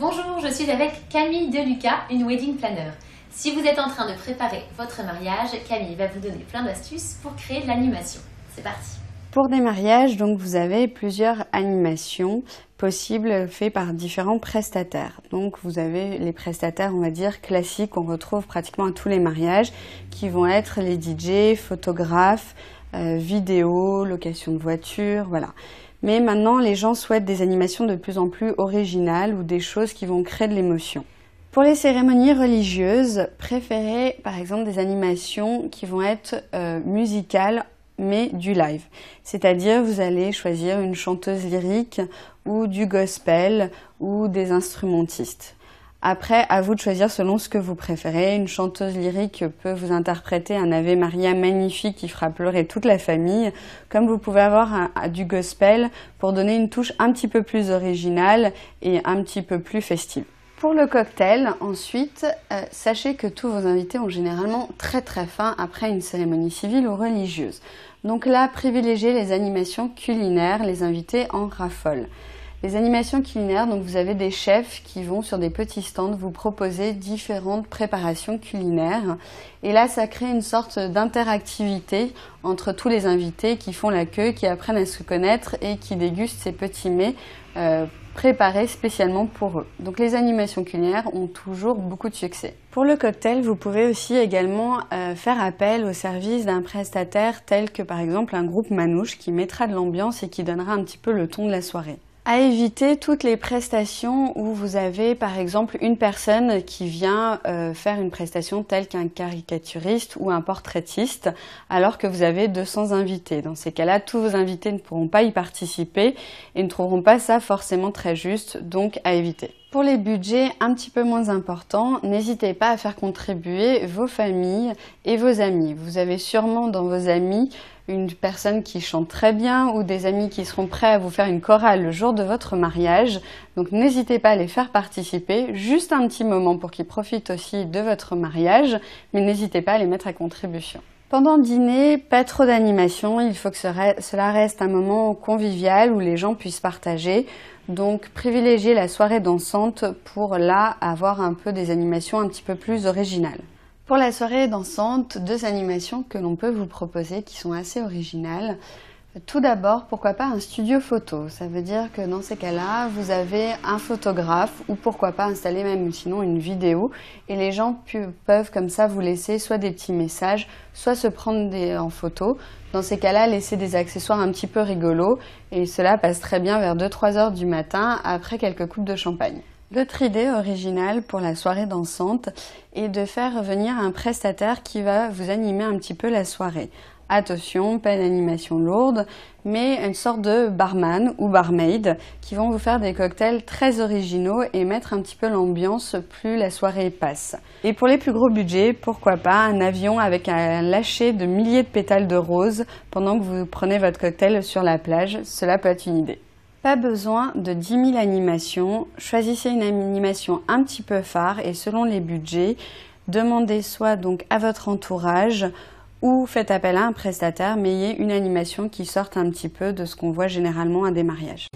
Bonjour, je suis avec Camille Deluca, une wedding planner. Si vous êtes en train de préparer votre mariage, Camille va vous donner plein d'astuces pour créer de l'animation. C'est parti! Pour des mariages, donc, vous avez plusieurs animations possibles faites par différents prestataires. Donc vous avez les prestataires, on va dire, classiques qu'on retrouve pratiquement à tous les mariages, qui vont être les DJ, photographes, vidéo, location de voiture, voilà. Mais maintenant, les gens souhaitent des animations de plus en plus originales ou des choses qui vont créer de l'émotion. Pour les cérémonies religieuses, préférez par exemple des animations qui vont être musicales mais du live. C'est-à-dire vous allez choisir une chanteuse lyrique ou du gospel ou des instrumentistes. Après, à vous de choisir selon ce que vous préférez. Une chanteuse lyrique peut vous interpréter un Ave Maria magnifique qui fera pleurer toute la famille, comme vous pouvez avoir du gospel pour donner une touche un petit peu plus originale et un petit peu plus festive. Pour le cocktail, ensuite, sachez que tous vos invités ont généralement très faim après une cérémonie civile ou religieuse. Donc là, privilégiez les animations culinaires, les invités en raffolent. Les animations culinaires, donc vous avez des chefs qui vont sur des petits stands vous proposer différentes préparations culinaires. Et là, ça crée une sorte d'interactivité entre tous les invités qui font la queue, qui apprennent à se connaître et qui dégustent ces petits mets préparés spécialement pour eux. Donc les animations culinaires ont toujours beaucoup de succès. Pour le cocktail, vous pouvez aussi également faire appel au service d'un prestataire tel que par exemple un groupe manouche qui mettra de l'ambiance et qui donnera un petit peu le ton de la soirée. À éviter toutes les prestations où vous avez par exemple une personne qui vient faire une prestation telle qu'un caricaturiste ou un portraitiste alors que vous avez 200 invités. Dans ces cas-là, tous vos invités ne pourront pas y participer et ne trouveront pas ça forcément très juste, donc à éviter. Pour les budgets un petit peu moins importants, n'hésitez pas à faire contribuer vos familles et vos amis. Vous avez sûrement dans vos amis une personne qui chante très bien ou des amis qui seront prêts à vous faire une chorale le jour de votre mariage. Donc n'hésitez pas à les faire participer, juste un petit moment pour qu'ils profitent aussi de votre mariage, mais n'hésitez pas à les mettre à contribution. Pendant le dîner, pas trop d'animation, il faut que cela reste un moment convivial où les gens puissent partager. Donc privilégiez la soirée dansante pour là avoir un peu des animations un petit peu plus originales. Pour la soirée dansante, deux animations que l'on peut vous proposer qui sont assez originales. Tout d'abord, pourquoi pas un studio photo. Ça veut dire que dans ces cas-là, vous avez un photographe ou pourquoi pas installer même sinon une vidéo et les gens peuvent comme ça vous laisser soit des petits messages, soit se prendre en photo. Dans ces cas-là, laissez des accessoires un petit peu rigolos et cela passe très bien vers 2-3 heures du matin après quelques coupes de champagne. L'autre idée originale pour la soirée dansante est de faire venir un prestataire qui va vous animer un petit peu la soirée. Attention, pas une animation lourde, mais une sorte de barman ou barmaid qui vont vous faire des cocktails très originaux et mettre un petit peu l'ambiance plus la soirée passe. Et pour les plus gros budgets, pourquoi pas un avion avec un lâcher de milliers de pétales de rose pendant que vous prenez votre cocktail sur la plage, cela peut être une idée. Pas besoin de 10 000 animations, choisissez une animation un petit peu phare et selon les budgets, demandez soit donc à votre entourage ou faites appel à un prestataire, mais ayez une animation qui sorte un petit peu de ce qu'on voit généralement à des mariages.